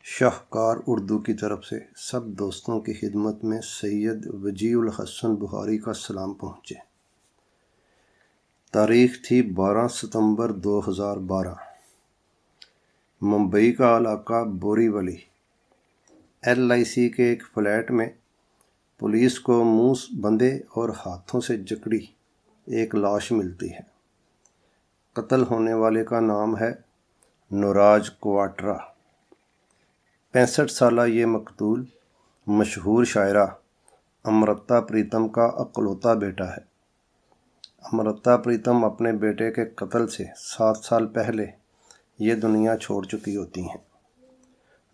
شاہکار اردو کی طرف سے سب دوستوں کی خدمت میں سید وجیہ الحسن بخاری کا سلام پہنچے۔ تاریخ تھی 12 ستمبر 2012۔ ممبئی کا علاقہ بوری ولی LIC کے ایک فلیٹ میں پولیس کو منہ بندھے اور ہاتھوں سے جکڑی ایک لاش ملتی ہے۔ قتل ہونے والے کا نام ہے نوراج کوارٹرا۔ 65 سالہ یہ مقتول مشہور شاعرہ امرتا پریتم کا اکلوتا بیٹا ہے۔ امرتا پریتم اپنے بیٹے کے قتل سے 7 سال پہلے یہ دنیا چھوڑ چکی ہوتی ہیں۔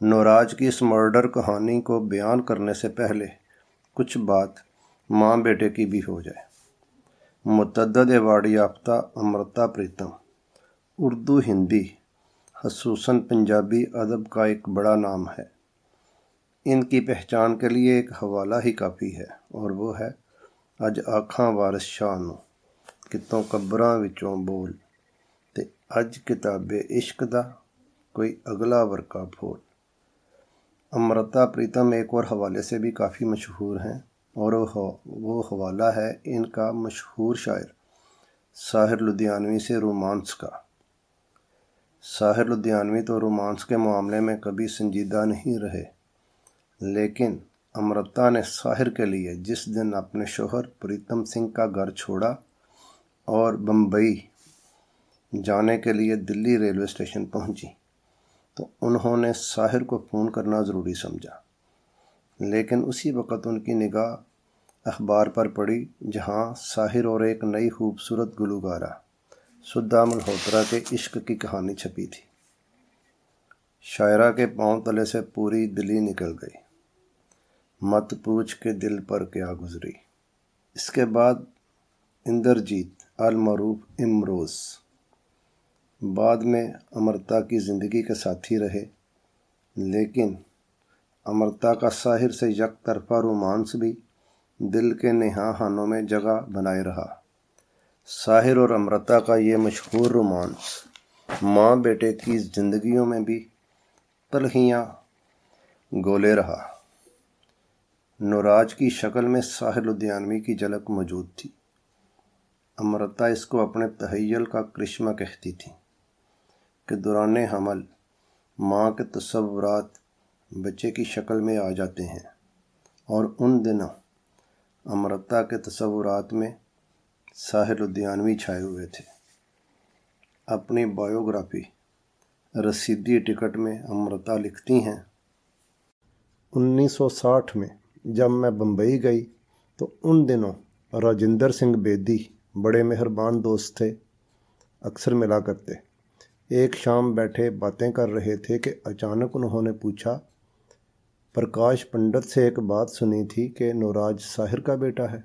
نوراج کی اس مرڈر کہانی کو بیان کرنے سے پہلے کچھ بات ماں بیٹے کی بھی ہو جائے۔ متعدد ایوارڈ یافتہ امرتا پریتم اردو، ہندی، خصوصاً پنجابی ادب کا ایک بڑا نام ہے۔ ان کی پہچان کے لیے ایک حوالہ ہی کافی ہے، اور وہ ہے اج آکھاں وارث شاہ نوں کتوں قبراں وچوں بول تے اج کتابے عشق دا کوئی اگلا ورقہ پھول۔ امرتا پریتم ایک اور حوالے سے بھی کافی مشہور ہیں، اور وہ حوالہ ہے ان کا مشہور شاعر ساحر لدھیانوی سے رومانس کا۔ ساحر لدھیانوی تو رومانس کے معاملے میں کبھی سنجیدہ نہیں رہے، لیکن امرتا نے ساحر کے لیے جس دن اپنے شوہر پریتم سنگھ کا گھر چھوڑا اور بمبئی جانے کے لیے دلی ریلوے اسٹیشن پہنچی تو انہوں نے ساحر کو فون کرنا ضروری سمجھا، لیکن اسی وقت ان کی نگاہ اخبار پر پڑی، جہاں ساحر اور ایک نئی خوبصورت گلوکارہ سدھا ملہوترا کے عشق کی کہانی چھپی تھی۔ شاعرہ کے پاؤں تلے سے پوری دلی نکل گئی، مت پوچھ کے دل پر کیا گزری۔ اس کے بعد اندرجیت المعروف امروز بعد میں امرتا کی زندگی کے ساتھی رہے، لیکن امرتا کا ساحر سے یک طرفہ رومانس بھی دل کے نہاں خانوں میں جگہ بنائے رہا۔ ساحر اور امرتا کا یہ مشہور رومانس ماں بیٹے کی زندگیوں میں بھی تلخیاں گولے رہا۔ نوراج کی شکل میں ساحر لدھیانوی کی جھلک موجود تھی۔ امرتا اس کو اپنے تخیل کا کرشمہ کہتی تھی کہ دوران حمل ماں کے تصورات بچے کی شکل میں آ جاتے ہیں، اور ان دنوں امرتا کے تصورات میں ساحر لدھیانوی چھائے ہوئے تھے۔ اپنی بائیوگرافی رسیدی ٹکٹ میں امرتا لکھتی ہیں، 1960 میں جب میں بمبئی گئی تو ان دنوں راجندر سنگھ بیدی بڑے مہربان دوست تھے، اکثر ملا کرتے۔ ایک شام بیٹھے باتیں کر رہے تھے کہ اچانک انہوں نے پوچھا، پرکاش پنڈت سے ایک بات سنی تھی کہ نوراج ساحر کا بیٹا ہے۔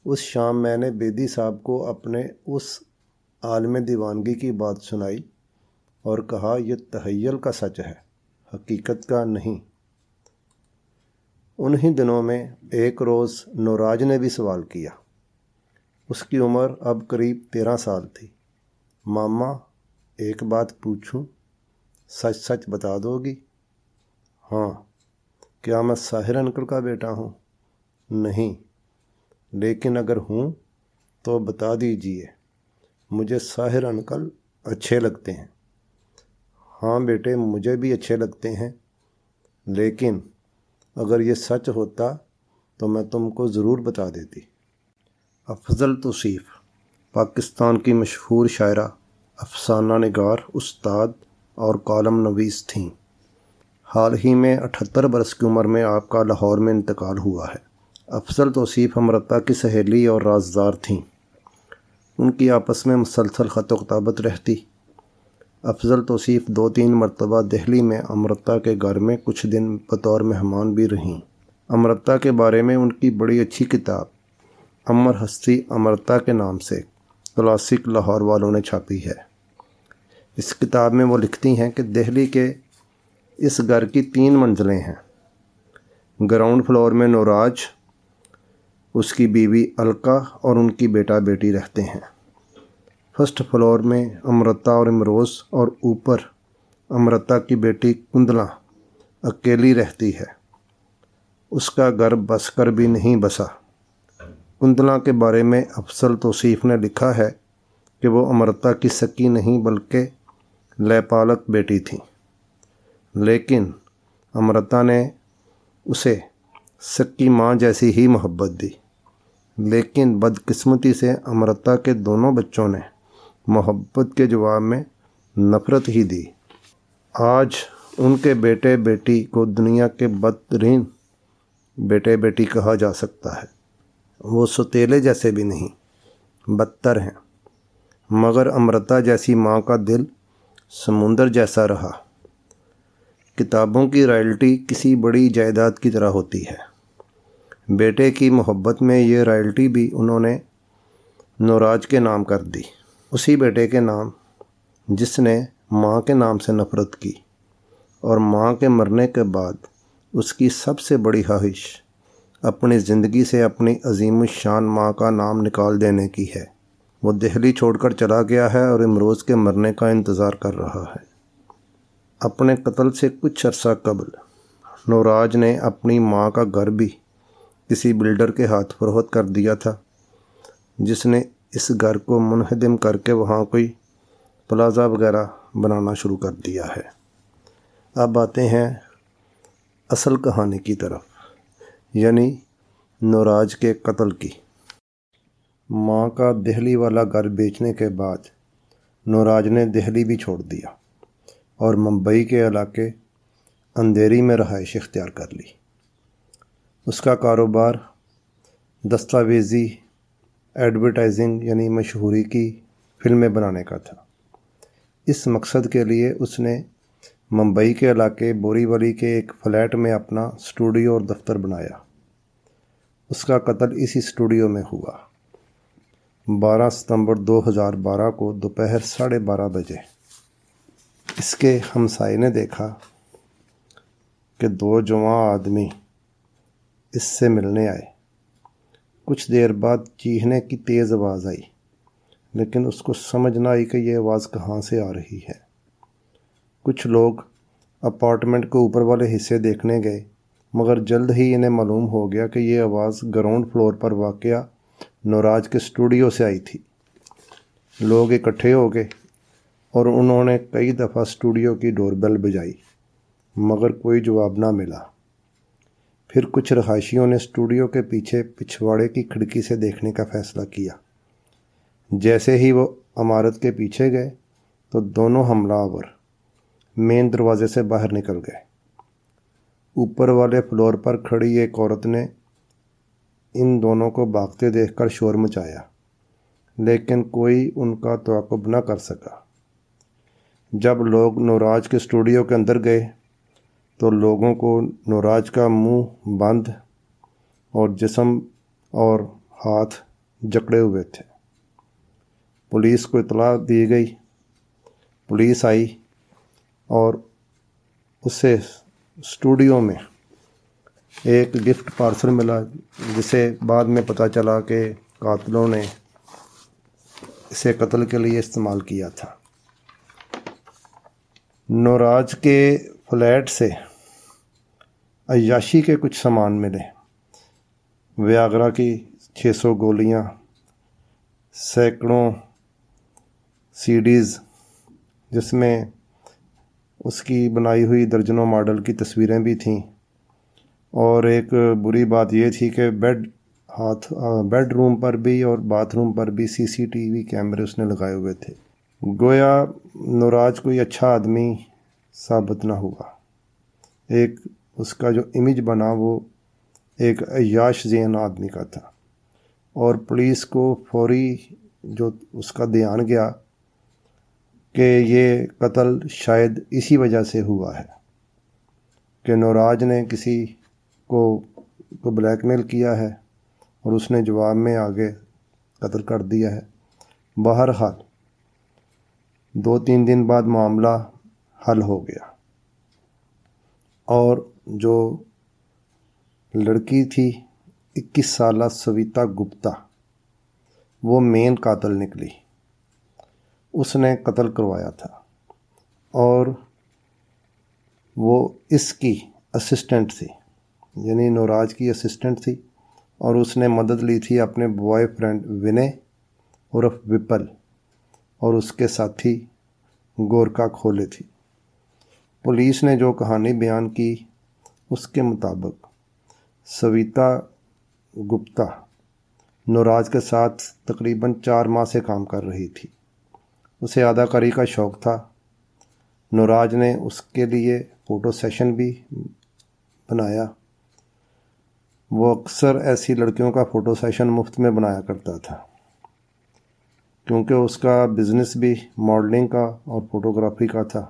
اس شام میں نے بیدی صاحب کو اپنے اس عالم دیوانگی کی بات سنائی اور کہا، یہ تخیل کا سچ ہے، حقیقت کا نہیں۔ انہی دنوں میں ایک روز نوراج نے بھی سوال کیا۔ اس کی عمر اب قریب 13 سال تھی۔ ماما، ایک بات پوچھوں، سچ سچ بتا دو گی؟ ہاں۔ کیا میں ساحر انکل کا بیٹا ہوں؟ نہیں، لیکن اگر ہوں تو بتا دیجئے، مجھے ساحر انکل اچھے لگتے ہیں۔ ہاں بیٹے، مجھے بھی اچھے لگتے ہیں، لیکن اگر یہ سچ ہوتا تو میں تم کو ضرور بتا دیتی۔ افضل توصیف پاکستان کی مشہور شاعرہ، افسانہ نگار، استاد اور کالم نویس تھیں۔ حال ہی میں 78 برس کی عمر میں آپ کا لاہور میں انتقال ہوا ہے۔ افضل توصیف امرتا کی سہیلی اور رازدار تھیں۔ ان کی آپس میں مسلسل خط و کتابت رہتی۔ افضل توصیف 2-3 مرتبہ دہلی میں امرتا کے گھر میں کچھ دن بطور مہمان بھی رہیں۔ امرتا کے بارے میں ان کی بڑی اچھی کتاب امر ہستی امرتا کے نام سے کلاسک لاہور والوں نے چھاپی ہے۔ اس کتاب میں وہ لکھتی ہیں کہ دہلی کے اس گھر کی 3 منزلیں ہیں۔ گراؤنڈ فلور میں نوراج، اس کی بیوی الکا اور ان کی بیٹا بیٹی رہتے ہیں۔ فرسٹ فلور میں امرتا اور امروز، اور اوپر امرتا کی بیٹی کندلا اکیلی رہتی ہے، اس کا گھر بس کر بھی نہیں بسا۔ کنتلا کے بارے میں افضل توصیف نے لکھا ہے کہ وہ امرتا کی سکی نہیں بلکہ لیپالک بیٹی تھی، لیکن امرتا نے اسے سکی ماں جیسی ہی محبت دی، لیکن بدقسمتی سے امرتا کے دونوں بچوں نے محبت کے جواب میں نفرت ہی دی۔ آج ان کے بیٹے بیٹی کو دنیا کے بدترین بیٹے بیٹی کہا جا سکتا ہے۔ وہ سوتیلے جیسے بھی نہیں، بدتر ہیں، مگر امرتا جیسی ماں کا دل سمندر جیسا رہا۔ کتابوں کی رائلٹی کسی بڑی جائیداد کی طرح ہوتی ہے، بیٹے کی محبت میں یہ رائلٹی بھی انہوں نے نوراج کے نام کر دی، اسی بیٹے کے نام جس نے ماں کے نام سے نفرت کی، اور ماں کے مرنے کے بعد اس کی سب سے بڑی خواہش اپنی زندگی سے اپنی عظیم الشان ماں کا نام نکال دینے کی ہے۔ وہ دہلی چھوڑ کر چلا گیا ہے اور امروز کے مرنے کا انتظار کر رہا ہے۔ اپنے قتل سے کچھ عرصہ قبل نوراج نے اپنی ماں کا گھر بھی کسی بلڈر کے ہاتھ فروخت کر دیا تھا، جس نے اس گھر کو منہدم کر کے وہاں کوئی پلازا وغیرہ بنانا شروع کر دیا ہے۔ اب آتے ہیں اصل کہانی کی طرف، یعنی نوراج کے قتل کی۔ ماں کا دہلی والا گھر بیچنے کے بعد نوراج نے دہلی بھی چھوڑ دیا اور ممبئی کے علاقے اندھیری میں رہائش اختیار کر لی۔ اس کا کاروبار دستاویزی ایڈورٹائزنگ یعنی مشہوری کی فلمیں بنانے کا تھا۔ اس مقصد کے لیے اس نے ممبئی کے علاقے بوری ولی کے ایک فلیٹ میں اپنا اسٹوڈیو اور دفتر بنایا۔ اس کا قتل اسی اسٹوڈیو میں ہوا 12 ستمبر 2012 کو دوپہر 12:30 بجے۔ اس کے ہمسائے نے دیکھا کہ 2 جوان آدمی اس سے ملنے آئے۔ کچھ دیر بعد چیخنے کی تیز آواز آئی، لیکن اس کو سمجھ نہ آئی کہ یہ آواز کہاں سے آ رہی ہے۔ کچھ لوگ اپارٹمنٹ کے اوپر والے حصے دیکھنے گئے، مگر جلد ہی انہیں معلوم ہو گیا کہ یہ آواز گراؤنڈ فلور پر واقع نوراج کے اسٹوڈیو سے آئی تھی۔ لوگ اکٹھے ہو گئے اور انہوں نے کئی دفعہ اسٹوڈیو کی ڈور بیل بجائی، مگر کوئی جواب نہ ملا۔ پھر کچھ رہائشیوں نے اسٹوڈیو کے پیچھے پچھواڑے کی کھڑکی سے دیکھنے کا فیصلہ کیا۔ جیسے ہی وہ عمارت کے پیچھے گئے تو دونوں حملہ آور مین دروازے سے باہر نکل گئے۔ اوپر والے فلور پر کھڑی ایک عورت نے ان دونوں کو بھاگتے دیکھ کر شور مچایا، لیکن کوئی ان کا تعاقب نہ کر سکا۔ جب لوگ نوراج کے اسٹوڈیو کے اندر گئے تو لوگوں کو نوراج کا منہ بند اور جسم اور ہاتھ جکڑے ہوئے تھے۔ پولیس کو اطلاع دی گئی، پولیس آئی اور اسے اسٹوڈیو میں ایک گفٹ پارسل ملا، جسے بعد میں پتہ چلا کہ قاتلوں نے اسے قتل کے لیے استعمال کیا تھا۔ نوراج کے فلیٹ سے عیاشی کے کچھ سامان ملے، ویاگرا کی 600 گولیاں، سینکڑوں CDs جس میں اس کی بنائی ہوئی درجنوں ماڈل کی تصویریں بھی تھیں، اور ایک بری بات یہ تھی کہ بیڈ روم پر بھی اور باتھ روم پر بھی CCTV کیمرے اس نے لگائے ہوئے تھے۔ گویا نوراج کوئی اچھا آدمی ثابت نہ ہوا۔ ایک اس کا جو امیج بنا وہ ایک عیاش ذہن آدمی کا تھا، اور پولیس کو فوری جو اس کا دھیان گیا کہ یہ قتل شاید اسی وجہ سے ہوا ہے کہ نوراج نے کسی کو بلیک میل کیا ہے اور اس نے جواب میں آگے قتل کر دیا ہے۔ بہرحال 2-3 دن بعد معاملہ حل ہو گیا، اور جو لڑکی تھی 21 سالہ سویتا گپتا، وہ مین قاتل نکلی۔ اس نے قتل کروایا تھا، اور وہ اس کی اسسٹنٹ تھی، یعنی نوراج کی اسسٹنٹ تھی، اور اس نے مدد لی تھی اپنے بوائے فرینڈ ونے عرف وپل اور اس کے ساتھی گورکا کھولے تھی۔ پولیس نے جو کہانی بیان کی اس کے مطابق سویتا گپتا نوراج کے ساتھ تقریباً 4 ماہ سے کام کر رہی تھی۔ اسے اداکاری کا شوق تھا۔ نوراج نے اس کے لیے فوٹو سیشن بھی بنایا۔ وہ اکثر ایسی لڑکیوں کا فوٹو سیشن مفت میں بنایا کرتا تھا، کیونکہ اس کا بزنس بھی ماڈلنگ کا اور فوٹوگرافی کا تھا۔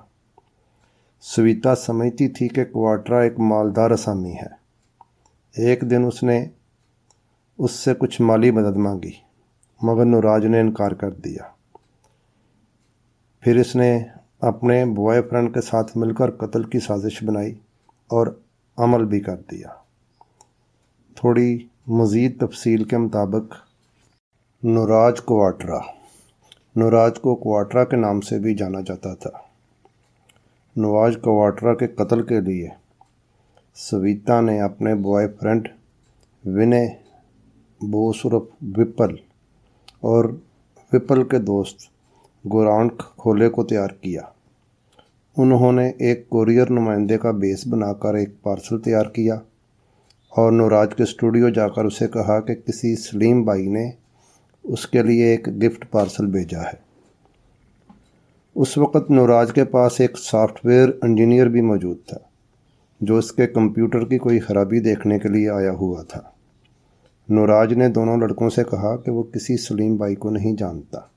سویتا سمجھتی تھی کہ کوارٹرا ایک مالدار اسامی ہے۔ ایک دن اس نے اس سے کچھ مالی مدد مانگی، مگر نوراج نے انکار کر دیا۔ پھر اس نے اپنے بوائے فرینڈ کے ساتھ مل کر قتل کی سازش بنائی اور عمل بھی کر دیا۔ تھوڑی مزید تفصیل کے مطابق نوراج کو کوارٹرا کے نام سے بھی جانا جاتا تھا۔ نوراج کوارٹرا کے قتل کے لیے سویتا نے اپنے بوائے فرینڈ ونے بوس عرف وپل اور وپل کے دوست گورانک کھولے کو تیار کیا۔ انہوں نے ایک کوریئر نمائندے کا بیس بنا کر ایک پارسل تیار کیا اور نوراج کے اسٹوڈیو جا کر اسے کہا کہ کسی سلیم بھائی نے اس کے لیے ایک گفٹ پارسل بھیجا ہے۔ اس وقت نوراج کے پاس ایک سافٹ ویئر انجینئر بھی موجود تھا جو اس کے کمپیوٹر کی کوئی خرابی دیکھنے کے لیے آیا ہوا تھا۔ نوراج نے دونوں لڑکوں سے کہا کہ وہ کسی سلیم بھائی کو نہیں جانتا۔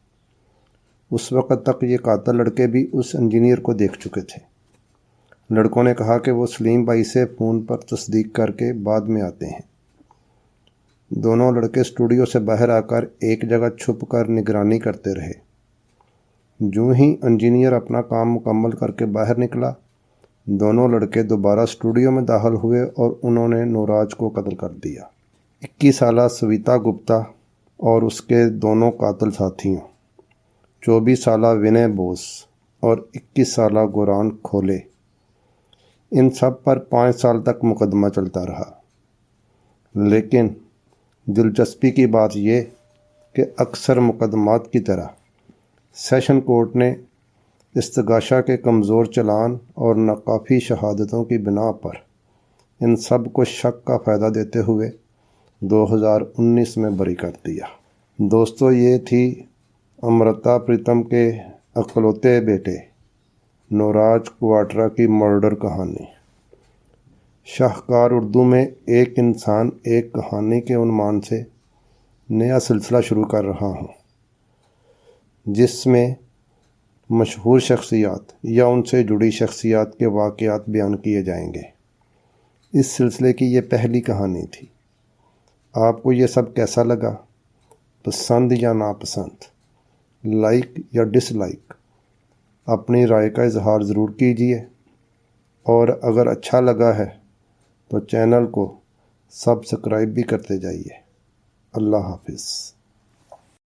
اس وقت تک یہ قاتل لڑکے بھی اس انجینئر کو دیکھ چکے تھے۔ لڑکوں نے کہا کہ وہ سلیم بھائی سے فون پر تصدیق کر کے بعد میں آتے ہیں۔ دونوں لڑکے اسٹوڈیو سے باہر آ کر ایک جگہ چھپ کر نگرانی کرتے رہے۔ جو ہی انجینئر اپنا کام مکمل کر کے باہر نکلا، دونوں لڑکے دوبارہ اسٹوڈیو میں داخل ہوئے اور انہوں نے نوراج کو قتل کر دیا۔ 21 سالہ سویتا گپتا اور اس کے دونوں قاتل ساتھیوں 24 سالہ ونے بوس اور 21 سالہ گوران کھولے، ان سب پر 5 سال تک مقدمہ چلتا رہا۔ لیکن دلچسپی کی بات یہ کہ اکثر مقدمات کی طرح سیشن کورٹ نے استغاثہ کے کمزور چلان اور ناکافی شہادتوں کی بنا پر ان سب کو شک کا فائدہ دیتے ہوئے 2019 میں بری کر دیا۔ دوستو، یہ تھی امرتا پریتم کے اکلوتے بیٹے نوراج کوارٹرا کی مرڈر کہانی۔ شاہکار اردو میں ایک انسان ایک کہانی کے عنوان سے نیا سلسلہ شروع کر رہا ہوں، جس میں مشہور شخصیات یا ان سے جڑی شخصیات کے واقعات بیان کیے جائیں گے۔ اس سلسلے کی یہ پہلی کہانی تھی۔ آپ کو یہ سب کیسا لگا؟ پسند یا ناپسند؟ لائک یا ڈس لائک؟ اپنی رائے کا اظہار ضرور کیجیے، اور اگر اچھا لگا ہے تو چینل کو سبسکرائب بھی کرتے جائیے۔ اللہ حافظ۔